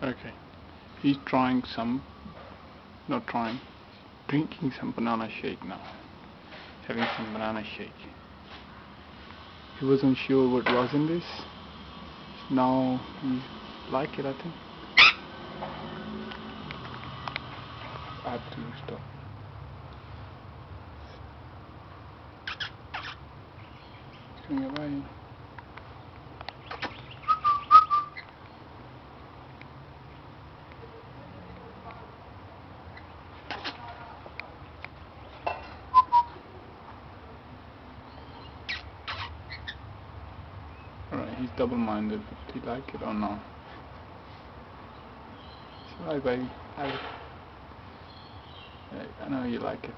Okay. He's trying some, not trying, drinking some banana shake now. Having some banana shake. He wasn't sure what was in this. Now he like it, I think. I have to stop. He's going away. Alright, he's double-minded. Do you like it or not? Bye, baby. Have it. I know you like it.